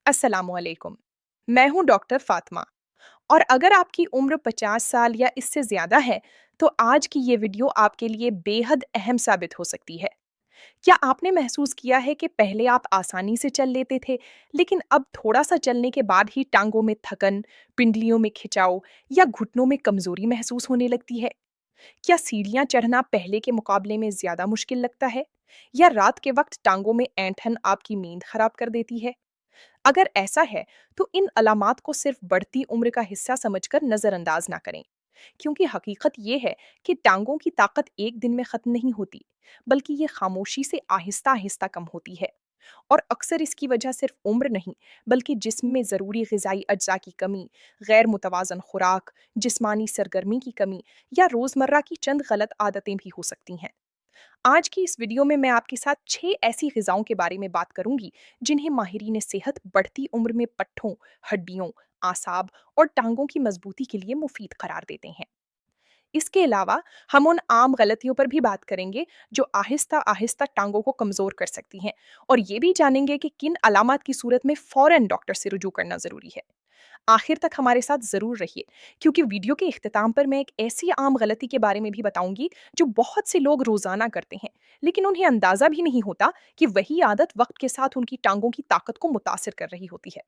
अस्सलाम वालेकुम। मैं हूँ डॉक्टर फ़ातिमा और अगर आपकी उम्र 50 साल या इससे ज़्यादा है, तो आज की ये वीडियो आपके लिए बेहद अहम साबित हो सकती है। क्या आपने महसूस किया है कि पहले आप आसानी से चल लेते थे, लेकिन अब थोड़ा-सा चलने के बाद ही टाँगों में थकन, पिंडलियों में खिंचाव या घुटनों में कमज़ोरी महसूस होने लगती है? क्या सीढ़ियाँ चढ़ना पहले के मुकाबले में ज़्यादा मुश्किल लगता है? या रात के वक़्त टाँगों में ऐंठन आपकी नींद ख़राब कर देती है? अगर ऐसा है, तो इन अलामात को सिर्फ बढ़ती उम्र का हिस्सा समझकर नजरअंदाज ना करें, क्योंकि हकीकत ये है कि टांगों की ताकत एक दिन में खत्म नहीं होती, बल्कि ये खामोशी से आहिस्ता आहिस्ता कम होती है। और अक्सर इसकी वजह सिर्फ उम्र नहीं, बल्कि जिस्म में ज़रूरी ग़िज़ाई अज्जा की कमी, गैर मुतवाज़न खुराक, जिस्मानी सरगर्मी की कमी या रोज़मर्रा की चंद गलत आदतें भी हो सकती हैं। आज की इस वीडियो में मैं आपके साथ 6 ऐसी ग़िज़ाओं के बारे में बात करूंगी, जिन्हें माहिरीन सेहत बढ़ती उम्र में पट्ठों, हड्डियों, आसाब और टांगों की मजबूती के लिए मुफीद करार देते हैं। इसके अलावा हम उन आम गलतियों पर भी बात करेंगे, जो आहिस्ता आहिस्ता टांगों को कमज़ोर कर सकती हैं, और ये भी जानेंगे कि किन अलामात की सूरत में फ़ौरन डॉक्टर से रुजू करना ज़रूरी है। आखिर तक हमारे साथ ज़रूर रहिए, क्योंकि वीडियो के इख्तिताम पर मैं एक ऐसी आम गलती के बारे में भी बताऊंगी, जो बहुत से लोग रोज़ाना करते हैं, लेकिन उन्हें अंदाज़ा भी नहीं होता कि वही आदत वक्त के साथ उनकी टांगों की ताकत को मुतासिर कर रही होती है।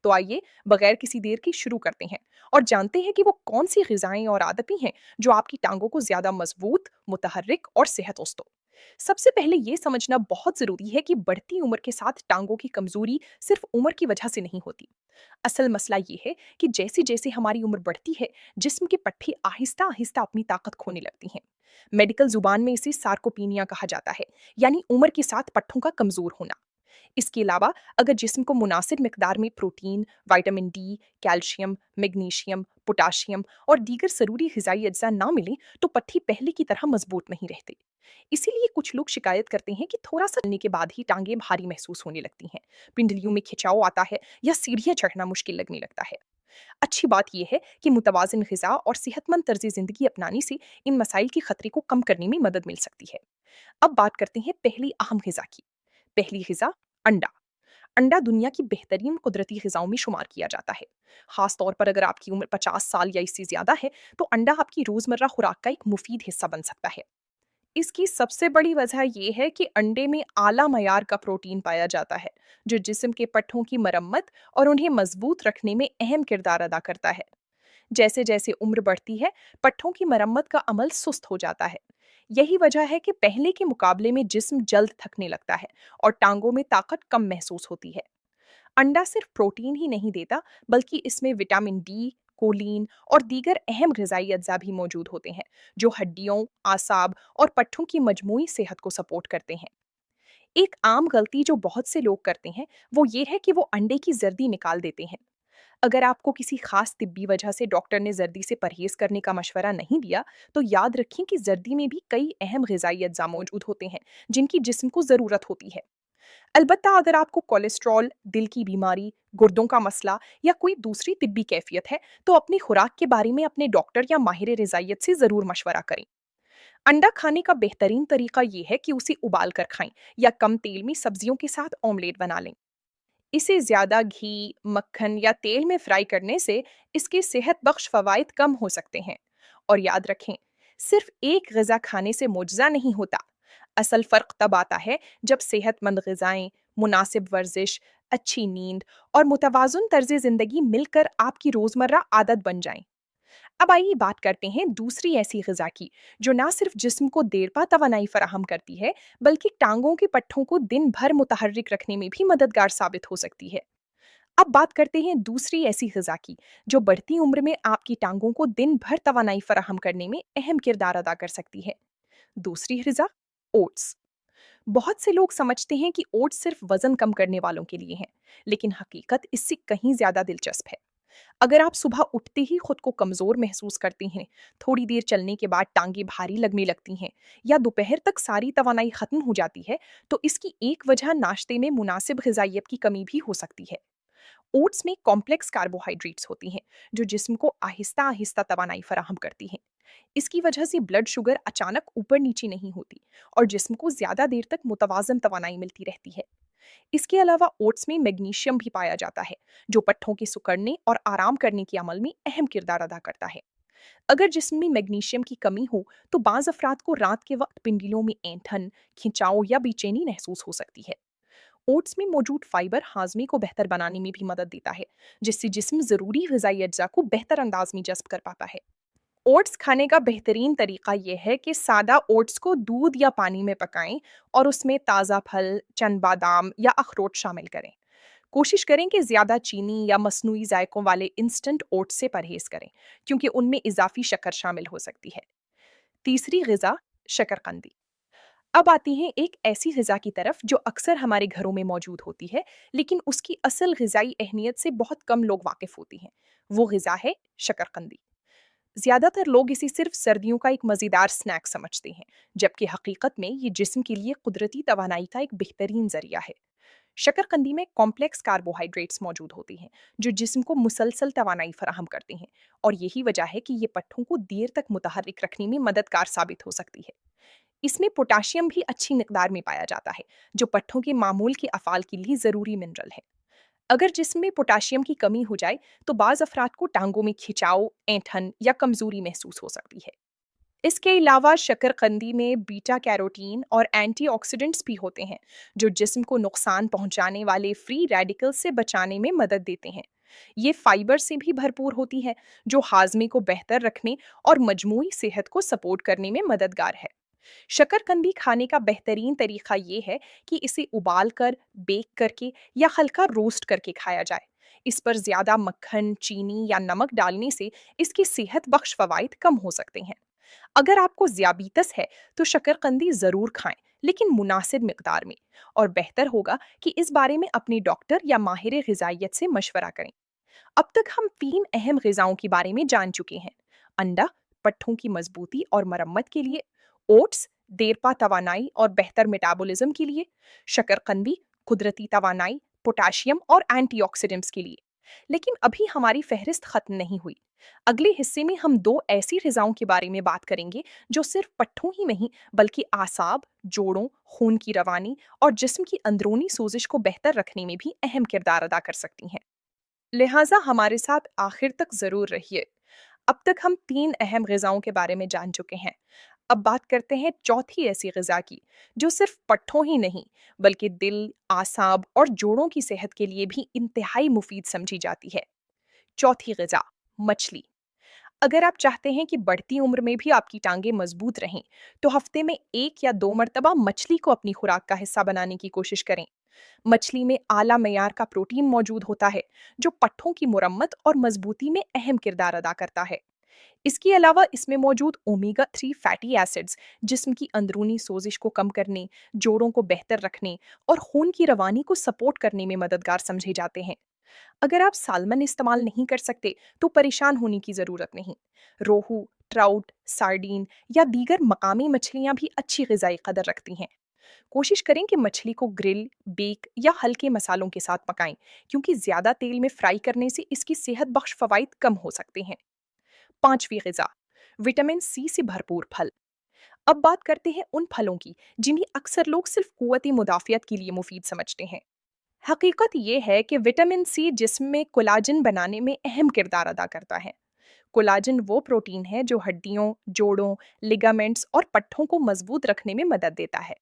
तो आइए, बगैर किसी देर की शुरू करते हैं और जानते हैं कि वो कौन सी ग़िज़ाएँ और आदतें हैं, जो आपकी टांगों को ज़्यादा मज़बूत, मुतहर्रिक और सेहतमंद। सबसे पहले ये समझना बहुत ज़रूरी है कि बढ़ती उम्र के साथ टांगों की कमज़ोरी सिर्फ उम्र की वजह से नहीं होती। असल मसला ये है कि जैसे-जैसे हमारी उम्र बढ़ती है, जिस्म के पट्टे आहिस्ता-आहिस्ता अपनी ताकत खोने लगती हैं। मेडिकल ज़ुबान में इसे सार्कोपीनिया कहा जाता है, यानी उम्र के साथ पट्टों का कमज़ोर होना। इसके अलावा अगर जिस्म को मुनासिब मिकदार में protein, vitamin D, calcium, magnesium, potassium और दीगर ज़रूरी ग़िज़ाई अज्जा ना मिलें, तो पट्टी पहले की तरह मज़बूत नहीं रहते। इसीलिए कुछ लोग शिकायत करते हैं कि थोड़ा-सा चलने के बाद ही टाँगें भारी महसूस होने लगती हैं, पिंडलियों में खिंचाव आता है या सीढ़ियाँ चढ़ना मुश्किल लगने लगता है। अच्छी बात यह है कि मुतवाज़िन ग़िज़ा और सेहतमंद तर्ज़ ज़िंदगी अपनाने से इन मसाइल के खतरे को कम करने में मदद मिल सकती है। अब बात करते हैं पहली अहम ग़िज़ा की। पहली ग़िज़ा, अंडा। अंडा दुनिया की बेहतरीन कुदरती ग़िज़ाओं में शुमार किया जाता है। ख़ास तौर पर अगर आपकी उम्र 50 साल या इससे ज़्यादा है, तो अंडा आपकी रोज़मर्रा खुराक का एक मुफीद हिस्सा बन सकता है। इसकी सबसे बड़ी वजह ये है कि अंडे में आला मयार का प्रोटीन पाया जाता है, जो जिस्म के पट्ठों की मरम्मत और उन्हें मजबूत रखने में अहम किरदार अदा करता है। जैसे जैसे उम्र बढ़ती है, पट्ठों की मरम्मत का अमल सुस्त हो जाता है। यही वजह है कि पहले के मुकाबले में जिस्म जल्द थकने लगता है और टांगों में ताकत कम महसूस होती है। अंडा सिर्फ प्रोटीन ही नहीं देता, बल्कि इसमें विटामिन डी, कोलीन और दीगर अहम ग़िज़ाई अज्जा भी मौजूद होते हैं, जो हड्डियों, आसाब और पट्ठों की मजमूई सेहत को सपोर्ट करते हैं। एक आम गलती जो बहुत से लोग करते हैं, वो ये है कि वो अंडे की जर्दी निकाल देते हैं। अगर आपको किसी खास तिब्बी वजह से डॉक्टर ने जर्दी से परहेज करने का मशवरा नहीं दिया, तो याद रखें कि जर्दी में भी कई अहम ग़िज़ाई अज्जा मौजूद होते हैं, जिनकी जिस्म को ज़रूरत होती है। अलबत्ता अगर आपको कोलेस्ट्रॉल, दिल की बीमारी, गुर्दों का मसला या कोई दूसरी तिब्बी कैफियत है, तो अपनी खुराक के बारे में अपने डॉक्टर या माहिर रिज़ाइयत से ज़रूर मशवरा करें। अंडा खाने का बेहतरीन तरीका ये है कि उसे उबाल कर खाएं या कम तेल में सब्जियों के साथ ऑमलेट बना लें। इसे ज़्यादा घी, मक्खन या तेल में फ्राई करने से इसके सेहत बख्श फ़वाइद कम हो सकते हैं। और याद रखें, सिर्फ एक ग़िज़ा खाने से मुआवजा नहीं होता। असल फ़र्क तब आता है जब सेहतमंद ग़िज़ाएँ, मुनासिब वर्जिश, अच्छी नींद और मुतवाज़ुन तर्ज़ ज़िंदगी मिलकर आपकी रोज़मर्रा आदत बन जाएं। अब आइए बात करते हैं दूसरी ऐसी ग़िज़ा की, जो ना सिर्फ जिस्म को देर पा तवानाई फ़राहम करती है, बल्कि टांगों के पट्ठों को दिन भर मुतहर्रिक रखने में भी मददगार साबित हो सकती है। अब बात करते हैं दूसरी ऐसी ग़िज़ा की, जो बढ़ती उम्र में आपकी टांगों को दिन भर तवानाई फ़राहम करने में अहम किरदार अदा कर सकती है। दूसरी ग़िज़ा, ओट्स। बहुत से लोग समझते हैं कि ओट्स सिर्फ वज़न कम करने वालों के लिए हैं, लेकिन हकीकत इससे कहीं ज़्यादा दिलचस्प है। अगर आप सुबह उठते ही खुद को कमज़ोर महसूस करते हैं, थोड़ी देर चलने के बाद टांगें भारी लगने लगती हैं, या दोपहर तक सारी तवानाई खत्म हो जाती है, तो इसकी एक वजह नाश्ते में मुनासिब ग़िज़ाइयत की कमी भी हो सकती है। ओट्स में कॉम्प्लेक्स कार्बोहाइड्रेट्स होती हैं, जो जिस्म को आहिस्ता आहिस्ता तवानाई फराहम करती हैं। इसकी वजह से ब्लड शुगर अचानक ऊपर नीचे नहीं होती और जिस्म को ज़्यादा देर तक मुतवाज़न तवानाई मिलती रहती है। इसके अलावा ओट्स में मैग्नीशियम भी पाया जाता है, जो पट्ठों के सिकुड़ने और आराम करने के अमल में अहम किरदार अदा करता है। अगर जिस्म में मैग्नीशियम की कमी हो, तो बाज़ अफ़राद को रात के वक़्त पिंडलियों में ऐंठन, खिंचाव या बेचैनी महसूस हो सकती है। ओट्स में मौजूद फाइबर हाज़मे को बेहतर बनाने में भी मदद देता है, जिससे जिस्म ज़रूरी ग़िज़ाई अज्जा को बेहतर अंदाज़ में जज़्ब कर पाता है। ओट्स खाने का बेहतरीन तरीका ये है कि सादा ओट्स को दूध या पानी में पकाएं और उसमें ताज़ा फल, चंद बादाम या अखरोट शामिल करें। कोशिश करें कि ज़्यादा चीनी या मसनूई जायकों वाले इंस्टेंट ओट्स से परहेज़ करें, क्योंकि उनमें इजाफी शक्कर शामिल हो सकती है। तीसरी ग़िज़ा शकरकंदी। अब आती हैं एक ऐसी ग़िज़ा की तरफ जो अक्सर हमारे घरों में मौजूद होती है, लेकिन उसकी असल ग़िज़ाई अहमियत से बहुत कम लोग वाकिफ़ होती हैं। वो ग़िज़ा है शकरकंदी। ज़्यादातर लोग इसे सिर्फ सर्दियों का एक मज़ेदार स्नैक समझते हैं, जबकि हकीकत में ये जिस्म के लिए कुदरती तवानाई का एक बेहतरीन ज़रिया है। शकरकंदी में कॉम्प्लेक्स कार्बोहाइड्रेट्स मौजूद होते हैं, जो जिस्म को मुसलसल तवानाई फराहम करते हैं, और यही वजह है कि ये पट्ठों को देर तक मुतहर्रिक रखने में मददगार साबित हो सकती है। इसमें पोटाशियम भी अच्छी मिकदार में पाया जाता है, जो पट्ठों के मामूल के अफ़ाल के लिए ज़रूरी मिनरल है। अगर जिस्म में पोटाशियम की कमी हो जाए, तो बाज़ अफ़राद को टांगों में खिंचाव, ऐंठन या कमज़ोरी महसूस हो सकती है। इसके अलावा शकरकंदी में बीटा कैरोटीन और एंटीऑक्सीडेंट्स भी होते हैं, जो जिस्म को नुकसान पहुंचाने वाले फ्री रेडिकल्स से बचाने में मदद देते हैं। ये फाइबर से भी भरपूर होती है, जो हाजमे को बेहतर रखने और मजमूई सेहत को सपोर्ट करने में मददगार है। शकरकंदी खाने का बेहतरीन तरीका ये है कि इसे उबाल कर, बेक करके या हल्का रोस्ट करके खाया जाए। इस पर ज़्यादा मक्खन, चीनी या नमक डालने से इसके सेहत बख्श फ़वाइद कम हो सकते हैं। अगर आपको ज़ियाबीतस है, तो शकरकंदी ज़रूर खाएं, लेकिन मुनासिब मिकदार में, और बेहतर होगा कि इस बारे में अपने डॉक्टर या माहिर ग़िज़ाइयत से मशवरा करें। अब तक हम 3 अहम ग़िज़ाओं के बारे में जान चुके हैं। अंडा, पट्ठों की मज़बूती और मरम्मत के लिए। ओट्स, देरपा तवानाई और बेहतर मेटाबॉलिज़्म के लिए। शकरकंदी, कुदरती तवानाई, पोटाशियम और एंटीऑक्सीडेंट्स के लिए। लेकिन अभी हमारी फ़हरिस्त ख़त्म नहीं हुई। अगले हिस्से में हम 2 ऐसी ग़िज़ाओं के बारे में बात करेंगे, जो सिर्फ़ पट्ठों ही नहीं, बल्कि आसाब, जोड़ों, खून की रवानी और जिस्म की अंदरूनी सोज़िश को बेहतर रखने में भी अहम किरदार अदा कर सकती हैं। लिहाजा हमारे साथ आखिर तक ज़रूर रहिए। अब तक हम 3 अहम ग़िज़ाओं के बारे में जान चुके हैं। अब बात करते हैं चौथी ऐसी ग़िज़ा की, जो सिर्फ़ पट्ठों ही नहीं, बल्कि दिल, आसाब और जोड़ों की सेहत के लिए भी इंतहाई मुफ़ीद समझी जाती है। चौथी ग़िज़ा, मछली। अगर आप चाहते हैं कि बढ़ती उम्र में भी आपकी टांगें मज़बूत रहें, तो हफ़्ते में 1 या 2 मरतबा मछली को अपनी खुराक का हिस्सा बनाने की कोशिश करें। मछली में आला मयार का प्रोटीन मौजूद होता है, जो पट्ठों की मुरम्मत और मज़बूती में अहम किरदार अदा करता है। इसके अलावा इसमें मौजूद ओमेगा 3 फैटी एसिड्स जिस्म की अंदरूनी सोजिश को कम करने, जोड़ों को बेहतर रखने और खून की रवानी को सपोर्ट करने में मददगार समझे जाते हैं। अगर आप सालमन इस्तेमाल नहीं कर सकते, तो परेशान होने की ज़रूरत नहीं। रोहू, ट्राउट, सार्डीन या दीगर मकामी मछलियाँ भी अच्छी ग़िज़ाई कदर रखती हैं। कोशिश करें कि मछली को ग्रिल, बेक या हल्के मसालों के साथ पकाएं, क्योंकि ज़्यादा तेल में फ्राई करने से इसकी सेहत बख्श फ़वाइद कम हो सकते हैं। पांचवी ग़िज़ा, विटामिन सी से भरपूर फल। अब बात करते हैं उन फलों की जिन्हें अक्सर लोग सिर्फ कुव्वती मुदाफ़ियत के लिए मुफीद समझते हैं। हकीकत ये है कि विटामिन सी जिस्म में कोलाजन बनाने में अहम किरदार अदा करता है। कोलाजन वो प्रोटीन है जो हड्डियों, जोड़ों, लिगामेंट्स और पट्ठों को मजबूत रखने में मदद देता है।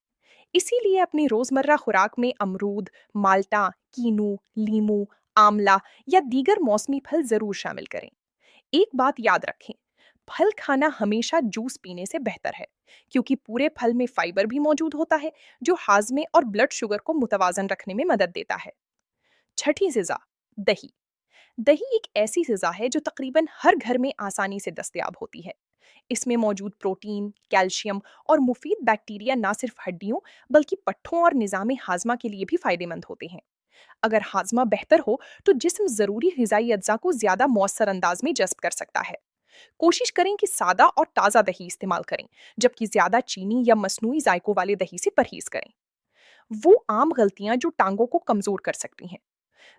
इसीलिए अपनी रोज़मर्रा खुराक में अमरूद, माल्टा, कीनू, लीमू, आंवला या दीगर मौसमी फल ज़रूर शामिल करें। एक बात याद रखें, फल खाना हमेशा जूस पीने से बेहतर है, क्योंकि पूरे फल में फाइबर भी मौजूद होता है, जो हाजमे और ब्लड शुगर को मुतवाजन रखने में मदद देता है। छठी ग़िज़ा, दही। दही एक ऐसी ग़िज़ा है जो तकरीबन हर घर में आसानी से दस्तयाब होती है। इसमें मौजूद प्रोटीन, कैल्शियम और मुफीद बैक्टीरिया ना सिर्फ हड्डियों, बल्कि पट्ठों और निज़ाम हाजमा के लिए भी फ़ायदेमंद होते हैं। अगर हाजमा बेहतर हो, तो जिस्म ज़रूरी ग़िज़ाई अज्जा को ज़्यादा मौसर अंदाज में जज़्ब कर सकता है। कोशिश करें कि सादा और ताज़ा दही इस्तेमाल करें, जबकि ज़्यादा चीनी या मसनूई जायकों वाले दही से परहेज़ करें। वो आम गलतियां जो टांगों को कमज़ोर कर सकती हैं।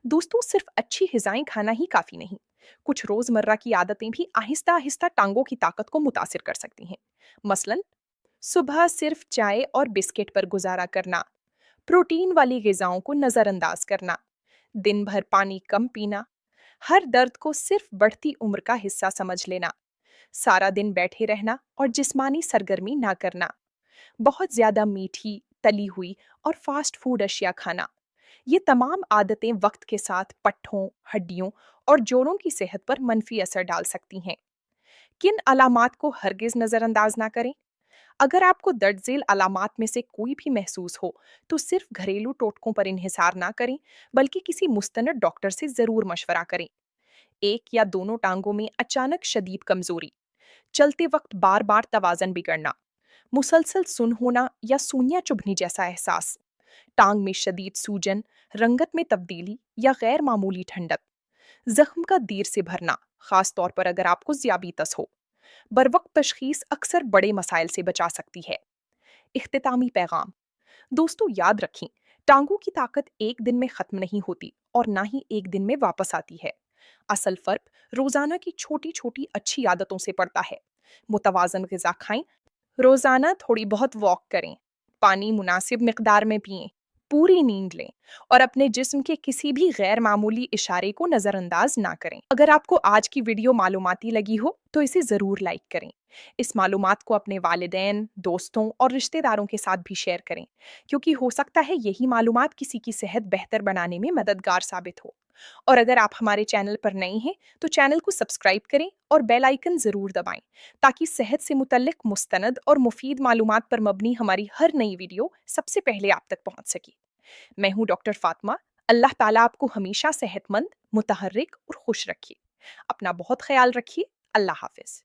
दोस्तों, सिर्फ अच्छी ग़िज़ाएं खाना ही काफ़ी नहीं। कुछ रोज़मर्रा की आदतें भी आहिस्ता आहिस्ता टांगों की ताकत को मुतासिर कर सकती हैं। मसलन, सुबह सिर्फ चाय और बिस्किट पर गुजारा करना, प्रोटीन वाली ग़िज़ाओं को नज़रअंदाज करना, दिन भर पानी कम पीना, हर दर्द को सिर्फ बढ़ती उम्र का हिस्सा समझ लेना, सारा दिन बैठे रहना और जिस्मानी सरगर्मी ना करना, बहुत ज़्यादा मीठी, तली हुई और फास्ट फूड अशिया खाना। ये तमाम आदतें वक्त के साथ पट्ठों, हड्डियों और जोड़ों की सेहत पर मनफी असर डाल सकती हैं। किन अलामात को हरगिज़ नज़रअंदाज ना करें? अगर आपको दर्द झेल अलामात में से कोई भी महसूस हो, तो सिर्फ घरेलू टोटकों पर इन्हिसार ना करें, बल्कि किसी मुस्तनद डॉक्टर से ज़रूर मशवरा करें। एक या दोनों टांगों में अचानक शदीद कमजोरी, चलते वक्त बार बार तवाज़न बिगड़ना, मुसलसल सुन होना या सूइयां चुभने जैसा एहसास, टांग में शदीद सूजन, रंगत में तब्दीली या गैर मामूली ठंडक, जख्म का देर से भरना, खास तौर पर अगर आपको ज़ियाबीतस हो। बरवक्त तशखीस अक्सर बड़े मसाइल से बचा सकती है। इख्तितामी पैगाम। दोस्तों याद रखें, टांगों की ताकत एक दिन में ख़त्म नहीं होती और ना ही एक दिन में वापस आती है। असल फ़र्क रोज़ाना की छोटी छोटी अच्छी आदतों से पड़ता है। मुतवाज़न ग़िज़ा खाएं, रोज़ाना थोड़ी बहुत वॉक करें, पानी मुनासिब मिकदार में पिएं, पूरी नींद लें और अपने जिस्म के किसी भी गैर मामूली इशारे को नज़रअंदाज ना करें। अगर आपको आज की वीडियो मालूमाती लगी हो तो इसे ज़रूर लाइक करें। इस मालूमात को अपने वालिदैन, दोस्तों और रिश्तेदारों के साथ भी शेयर करें, क्योंकि हो सकता है यही मालूमात किसी की सेहत बेहतर बनाने में मददगार साबित हो। और अगर आप हमारे चैनल पर नए हैं तो चैनल को सब्सक्राइब करें और बेल आइकन ज़रूर दबाएं, ताकि सेहत से मुतल्लिक मुस्तनद और मुफीद मालूमात पर मबनी हमारी हर नई वीडियो सबसे पहले आप तक पहुंच सके। मैं हूं डॉक्टर फातिमा। अल्लाह ताला आपको हमेशा सेहतमंद, मुतहर्रिक और खुश रखे। अपना बहुत ख्याल रखिए। अल्लाह हाफिज।